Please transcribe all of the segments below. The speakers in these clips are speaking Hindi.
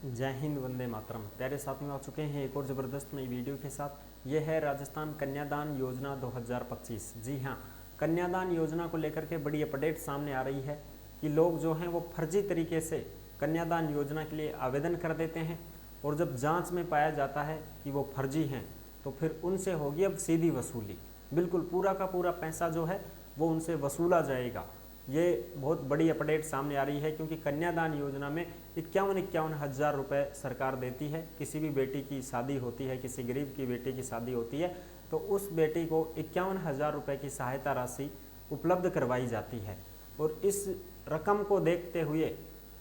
जय हिंद, वंदे मातरम। प्यारे साथियों, आ चुके हैं एक और ज़बरदस्त नई वीडियो के साथ। ये है राजस्थान कन्यादान योजना 2025। जी हाँ, कन्यादान योजना को लेकर के बड़ी अपडेट सामने आ रही है कि लोग जो हैं वो फर्जी तरीके से कन्यादान योजना के लिए आवेदन कर देते हैं और जब जांच में पाया जाता है कि वो फर्जी हैं तो फिर उनसे होगी अब सीधी वसूली। बिल्कुल पूरा का पूरा पैसा जो है वो उनसे वसूला जाएगा। ये बहुत बड़ी अपडेट सामने आ रही है क्योंकि कन्यादान योजना में 51 हज़ार रुपये सरकार देती है। किसी भी बेटी की शादी होती है, किसी गरीब की बेटी की शादी होती है तो उस बेटी को 51 हज़ार रुपये की सहायता राशि उपलब्ध करवाई जाती है। और इस रकम को देखते हुए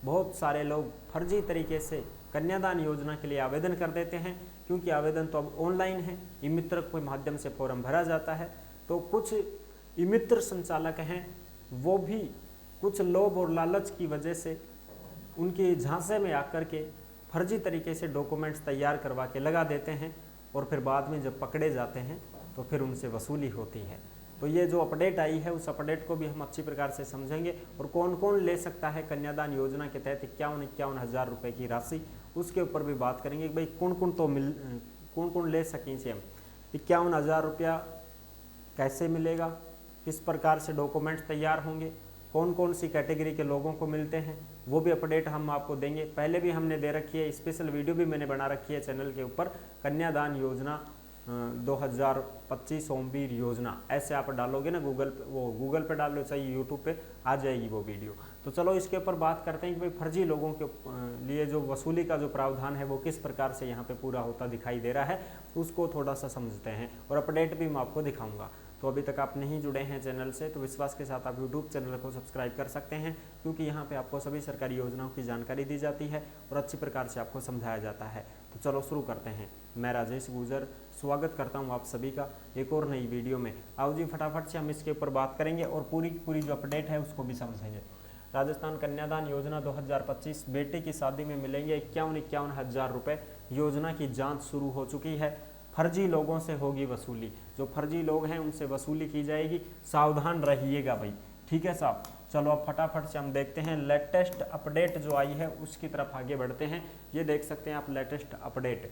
बहुत सारे लोग फर्जी तरीके से कन्यादान योजना के लिए आवेदन कर देते हैं, क्योंकि आवेदन तो अब ऑनलाइन है, ई मित्र के माध्यम से फॉर्म भरा जाता है। तो कुछ ई मित्र संचालक हैं वो भी कुछ लोभ और लालच की वजह से उनके झांसे में आकर के फर्जी तरीके से डॉक्यूमेंट्स तैयार करवा के लगा देते हैं और फिर बाद में जब पकड़े जाते हैं तो फिर उनसे वसूली होती है। तो ये जो अपडेट आई है उस अपडेट को भी हम अच्छी प्रकार से समझेंगे और कौन कौन ले सकता है कन्यादान योजना के तहत 51 हज़ार रुपये की राशि, उसके ऊपर भी बात करेंगे कि भाई कौन कौन ले सकें से हम 51 हज़ार रुपया कैसे मिलेगा, किस प्रकार से डॉक्यूमेंट्स तैयार होंगे, कौन कौन सी कैटेगरी के लोगों को मिलते हैं, वो भी अपडेट हम आपको देंगे। पहले भी हमने दे रखी है, स्पेशल वीडियो भी मैंने बना रखी है चैनल के ऊपर, कन्यादान योजना 2025 ओमवीर योजना। ऐसे आप डालोगे ना गूगल पे डाल लो, चाहिए यूट्यूब पे आ जाएगी वो वीडियो। तो चलो इसके ऊपर बात करते हैं कि भाई फर्जी लोगों के लिए जो वसूली का जो प्रावधान है वो किस प्रकार से यहाँ पे पूरा होता दिखाई दे रहा है, उसको थोड़ा सा समझते हैं और अपडेट भी मैं आपको दिखाऊंगा। तो अभी तक आप नहीं जुड़े हैं चैनल से तो विश्वास के साथ आप यूट्यूब चैनल को सब्सक्राइब कर सकते हैं, क्योंकि यहाँ पे आपको सभी सरकारी योजनाओं की जानकारी दी जाती है और अच्छी प्रकार से आपको समझाया जाता है। तो चलो शुरू करते हैं। मैं राजेश गुजर स्वागत करता हूँ आप सभी का एक और नई वीडियो में। आओ जी फटाफट से हम इसके ऊपर बात करेंगे और पूरी जो अपडेट है उसको भी समझेंगे। राजस्थान कन्यादान योजना 2025, बेटे की शादी में मिलेंगे 51 हज़ार रुपये। योजना की जाँच शुरू हो चुकी है। फर्जी लोगों से होगी वसूली, जो फर्जी लोग हैं उनसे वसूली की जाएगी, सावधान रहिएगा भाई, ठीक है साहब। चलो अब फटाफट से हम देखते हैं लेटेस्ट अपडेट जो आई है उसकी तरफ आगे बढ़ते हैं। ये देख सकते हैं आप लेटेस्ट अपडेट,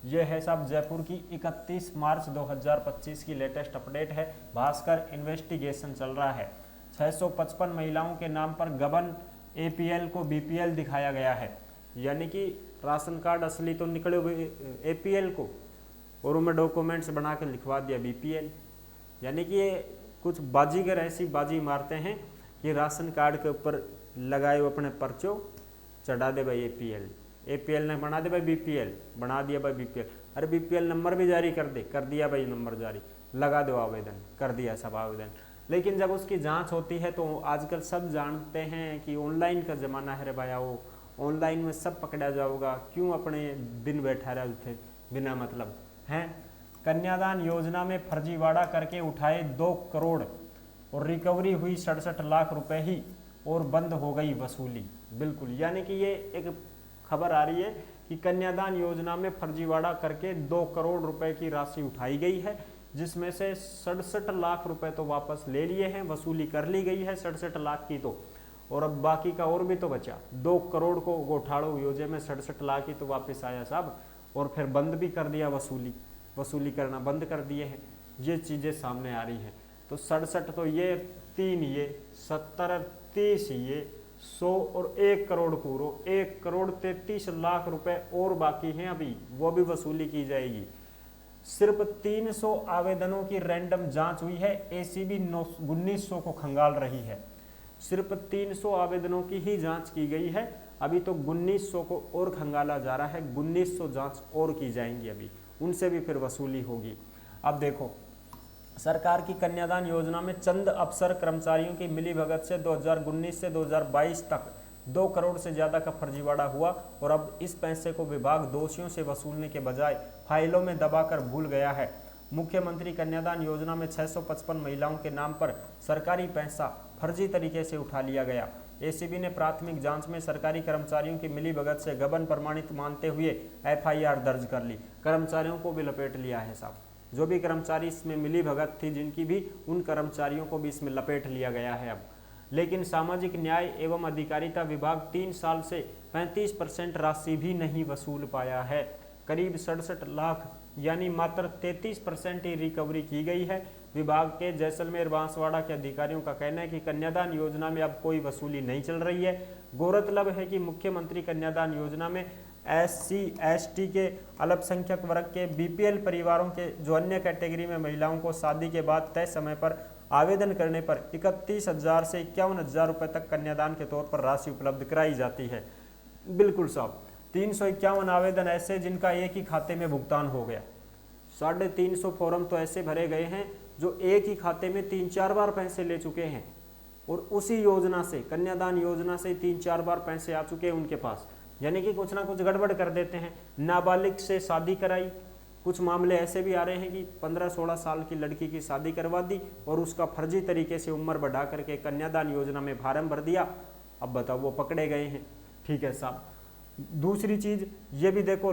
ये है साहब जयपुर की 31 मार्च 2025 की लेटेस्ट अपडेट है। भास्कर इन्वेस्टिगेशन चल रहा है। 655 महिलाओं के नाम पर गबन APL को BPL दिखाया गया है, यानी कि राशन कार्ड असली तो निकले हुए APL को और उनमें डॉक्यूमेंट्स बना के लिखवा दिया BPL। यानी कि ये कुछ बाजीगर ऐसी बाजी मारते हैं कि राशन कार्ड के ऊपर लगाए हुए अपने पर्चो चढ़ा दे भाई APL ने बना दे भाई BPL, बना दिया भाई BPL। अरे BPL नंबर भी जारी कर दिया भाई, नंबर जारी, लगा दो आवेदन, कर दिया सब आवेदन। लेकिन जब उसकी जांच होती है तो आजकल सब जानते हैं कि ऑनलाइन का ज़माना है रे भाई, वो ऑनलाइन में सब पकड़ा जाओगा, क्यों अपने दिन बैठा रहे थे बिना मतलब हैं। कन्यादान योजना में फर्जीवाड़ा करके उठाए 2 करोड़ और रिकवरी हुई 67 लाख रुपए ही और बंद हो गई वसूली। बिल्कुल, यानी कि ये एक खबर आ रही है कि कन्यादान योजना में फर्जीवाड़ा करके 2 करोड़ रुपए की राशि उठाई गई है, जिसमें से 67 लाख रुपए तो वापस ले लिए हैं, वसूली कर ली गई है 67 लाख की तो, और अब बाकी का और भी तो बचा। 2 करोड़ को घोटालो योजना में 67 लाख ही तो वापस आया साहब, और फिर बंद भी कर दिया, वसूली करना बंद कर दिए हैं। ये चीज़ें सामने आ रही हैं। तो 67 तो ये 3 ये 70 30 ये 100 और 1 करोड़ पूरो 1 करोड़ 33 लाख रुपए और बाकी हैं अभी, वो भी वसूली की जाएगी। सिर्फ 300 आवेदनों की रैंडम जांच हुई है, ACB 1900 को खंगाल रही है। सिर्फ 300 आवेदनों की ही जांच की गई है, अभी तो 1900 को और खंगाला जा रहा है, 1900 जांच और की जाएंगी, अभी उनसे भी फिर वसूली होगी। अब देखो, सरकार की कन्यादान योजना में चंद अफसर कर्मचारियों की मिलीभगत से 2019 से 2022 तक 2 करोड़ से ज़्यादा का फर्जीवाड़ा हुआ और अब इस पैसे को विभाग दोषियों से वसूलने के बजाय फाइलों में दबाकर भूल गया है। मुख्यमंत्री कन्यादान योजना में 655 महिलाओं के नाम पर सरकारी पैसा फर्जी तरीके से उठा लिया गया। ACB ने प्राथमिक जांच में सरकारी कर्मचारियों की मिलीभगत से गबन प्रमाणित मानते हुए FIR दर्ज कर ली। कर्मचारियों को भी लपेट लिया है साहब, जो भी कर्मचारी इसमें मिलीभगत थी जिनकी भी, उन कर्मचारियों को भी इसमें लपेट लिया गया है अब। लेकिन सामाजिक न्याय एवं अधिकारिता विभाग 3 साल से 35% राशि भी नहीं वसूल पाया है। करीब 67 लाख यानी मात्र 33% ही रिकवरी की गई है। विभाग के जैसलमेर बांसवाड़ा के अधिकारियों का कहना है कि कन्यादान योजना में अब कोई वसूली नहीं चल रही है। गौरतलब है कि मुख्यमंत्री कन्यादान योजना में SC ST के अल्पसंख्यक वर्ग के BPL परिवारों के जो अन्य कैटेगरी में महिलाओं को शादी के बाद तय समय पर आवेदन करने पर 31,000 से 51,000 रुपये तक कन्यादान के तौर पर राशि उपलब्ध कराई जाती है। बिल्कुल साहब, 351 आवेदन ऐसे जिनका एक ही खाते में भुगतान हो गया। 350 फॉर्म तो ऐसे भरे गए हैं जो एक ही खाते में 3-4 बार पैसे ले चुके हैं और उसी योजना से, कन्यादान योजना से 3-4 बार पैसे आ चुके हैं उनके पास। यानी कि कुछ ना कुछ गड़बड़ कर देते हैं। नाबालिग से शादी कराई, कुछ मामले ऐसे भी आ रहे हैं कि 15-16 साल की लड़की की शादी करवा दी और उसका फर्जी तरीके से उम्र बढ़ा करके कन्यादान योजना में फार्म भर दिया। अब बताओ, वो पकड़े गए हैं। ठीक है साहब। दूसरी चीज ये भी देखो,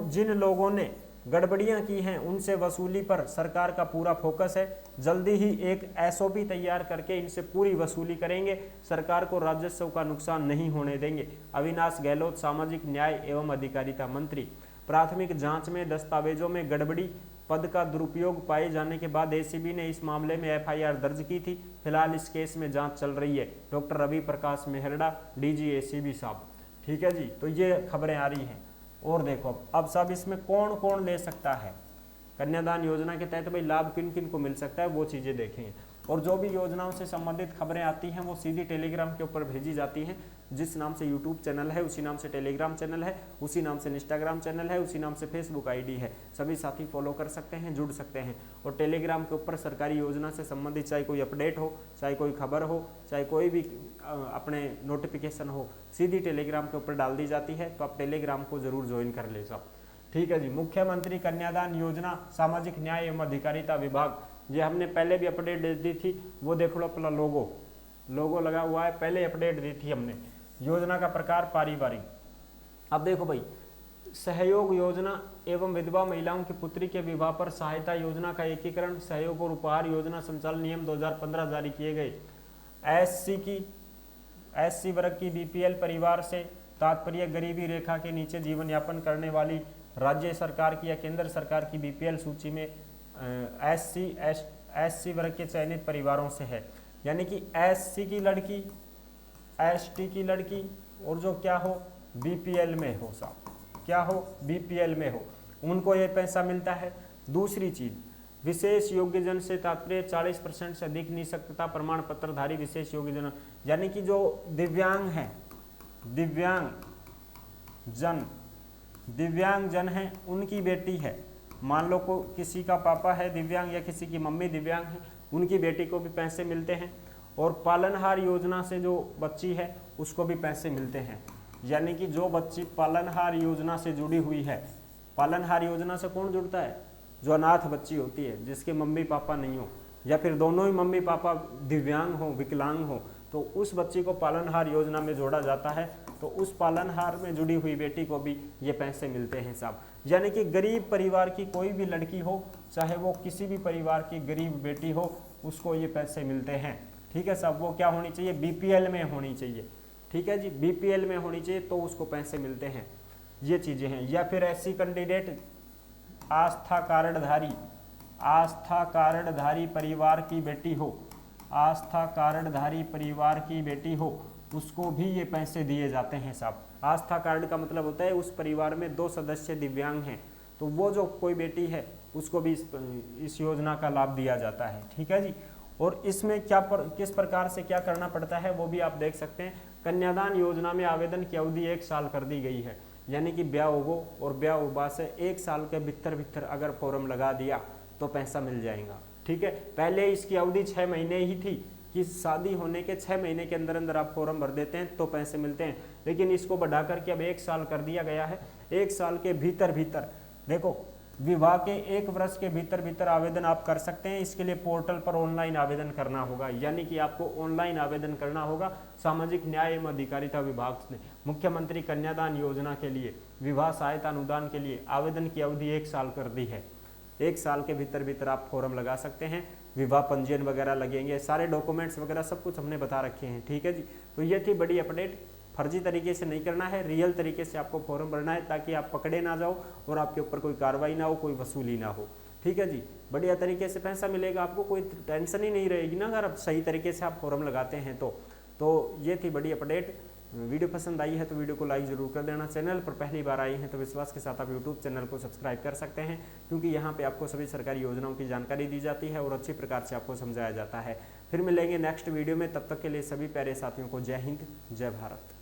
जिन लोगों ने गड़बड़ियां की हैं उनसे वसूली पर सरकार का पूरा फोकस है। जल्दी ही एक SOP तैयार करके इनसे पूरी वसूली करेंगे। सरकार को राजस्व का नुकसान नहीं होने देंगे। अविनाश गहलोत, सामाजिक न्याय एवं अधिकारिता मंत्री। प्राथमिक जांच में दस्तावेजों में गड़बड़ी, पद का दुरुपयोग पाए जाने के बाद ACB ने इस मामले में FIR दर्ज की थी। फिलहाल इस केस में जांच चल रही है। Doctor Ravi Prakash Mehrada, DG ACB साहब। ठीक है जी, तो ये खबरें आ रही हैं। और देखो अब साहब, इसमें कौन कौन ले सकता है कन्यादान योजना के तहत, भाई लाभ किन किन को मिल सकता है, वो चीज़ें देखेंगे। और जो भी योजनाओं से संबंधित खबरें आती हैं वो सीधी टेलीग्राम के ऊपर भेजी जाती हैं। जिस नाम से यूट्यूब चैनल है उसी नाम से टेलीग्राम चैनल है, उसी नाम से इंस्टाग्राम चैनल है, उसी नाम से फेसबुक ID है। सभी साथी फॉलो कर सकते हैं, जुड़ सकते हैं। और टेलीग्राम के ऊपर सरकारी योजना से संबंधित चाहे कोई अपडेट हो, चाहे कोई खबर हो, चाहे कोई भी अपने नोटिफिकेशन हो, सीधी टेलीग्राम के ऊपर डाल दी जाती है। तो आप टेलीग्राम को जरूर ज्वाइन कर ले साहब। ठीक है जी। मुख्यमंत्री कन्यादान योजना, सामाजिक न्याय एवं अधिकारिता विभाग, ये हमने पहले भी अपडेट दे दी थी। वो देख लो, अपना लोगो लगा हुआ है, पहले अपडेट दी थी हमने। योजना का प्रकार पारिवारिक। अब देखो भाई, सहयोग योजना एवं विधवा महिलाओं की पुत्री के विवाह पर सहायता योजना का एकीकरण, सहयोग और उपहार योजना संचालन नियम 2015 जारी किए गए। SC वर्ग की BPL परिवार से तात्पर्य गरीबी रेखा के नीचे जीवन यापन करने वाली राज्य सरकार की या केंद्र सरकार की BPL सूची में SC वर्ग के चयनित परिवारों से है। यानी कि SC की लड़की, ST की लड़की और जो क्या हो BPL में हो साहब, क्या हो BPL में हो, उनको ये पैसा मिलता है। दूसरी चीज, विशेष योग्यजन से तात्पर्य 40% से अधिक निःशक्तता प्रमाण पत्रधारी विशेष योग्यजन, यानी कि जो दिव्यांग हैं, दिव्यांग जन हैं, उनकी बेटी है, मान लो को किसी का पापा है दिव्यांग या किसी की मम्मी दिव्यांग है, उनकी बेटी को भी पैसे मिलते हैं। और पालनहार योजना से जो बच्ची है उसको भी पैसे मिलते हैं। यानी कि जो बच्ची पालनहार योजना से जुड़ी हुई है, पालनहार योजना से कौन जुड़ता है? जो अनाथ बच्ची होती है, जिसके मम्मी पापा नहीं हो या फिर दोनों ही मम्मी पापा दिव्यांग हो, विकलांग हो, तो उस बच्ची को पालनहार योजना में जोड़ा जाता है। तो उस पालनहार में जुड़ी हुई बेटी को भी ये पैसे मिलते हैं साहब। यानी कि गरीब परिवार की कोई भी लड़की हो, चाहे वो किसी भी परिवार की गरीब बेटी हो, उसको ये पैसे मिलते हैं। ठीक है साहब। वो क्या होनी चाहिए? BPL में होनी चाहिए। ठीक है जी, BPL में होनी चाहिए तो उसको पैसे मिलते हैं। ये चीज़ें हैं। या फिर SC कैंडिडेट आस्था कार्डधारी परिवार की बेटी हो, आस्था कार्डधारी परिवार की बेटी हो, उसको भी ये पैसे दिए जाते हैं साहब। आस्था कार्ड का मतलब होता है उस परिवार में 2 सदस्य दिव्यांग हैं, तो वो जो कोई बेटी है उसको भी इस योजना का लाभ दिया जाता है। ठीक है जी। और इसमें किस प्रकार से क्या करना पड़ता है वो भी आप देख सकते हैं। कन्यादान योजना में आवेदन की अवधि 1 साल कर दी गई है। यानी कि ब्याह होगो और ब्याह होगा से 1 साल के भीतर अगर फॉर्म लगा दिया तो पैसा मिल जाएगा। ठीक है। पहले इसकी अवधि 6 महीने ही थी कि शादी होने के 6 महीने के अंदर अंदर आप फॉर्म भर देते हैं तो पैसे मिलते हैं, लेकिन इसको बढ़ा करके अब 1 साल कर दिया गया है। 1 साल के भीतर देखो, विवाह के 1 वर्ष के भीतर आवेदन आप कर सकते हैं। इसके लिए पोर्टल पर ऑनलाइन आवेदन करना होगा, यानी कि आपको ऑनलाइन आवेदन करना होगा। सामाजिक न्याय एवं अधिकारिता विभाग ने मुख्यमंत्री कन्यादान योजना के लिए विवाह सहायता अनुदान के लिए आवेदन की अवधि 1 साल कर दी है। 1 साल के भीतर आप फॉर्म लगा सकते हैं। विवाह पंजीयन वगैरह लगेंगे, सारे डॉक्यूमेंट्स वगैरह सब कुछ हमने बता रखे हैं। ठीक है जी, तो ये थी बड़ी अपडेट। फर्जी तरीके से नहीं करना है, रियल तरीके से आपको फॉर्म भरना है ताकि आप पकड़े ना जाओ और आपके ऊपर कोई कार्रवाई ना हो, कोई वसूली ना हो। ठीक है जी, बढ़िया तरीके से पैसा मिलेगा आपको, कोई टेंशन ही नहीं रहेगी ना अगर आप सही तरीके से आप फॉर्म लगाते हैं तो ये थी बड़ी अपडेट। वीडियो पसंद आई है तो वीडियो को लाइक जरूर कर देना। चैनल पर पहली बार आई हैं तो विश्वास के साथ आप यूट्यूब चैनल को सब्सक्राइब कर सकते हैं, क्योंकि यहाँ पे आपको सभी सरकारी योजनाओं की जानकारी दी जाती है और अच्छी प्रकार से आपको समझाया जाता है। फिर मिलेंगे नेक्स्ट वीडियो में, तब तक के लिए सभी प्यारे साथियों को जय हिंद, जय भारत।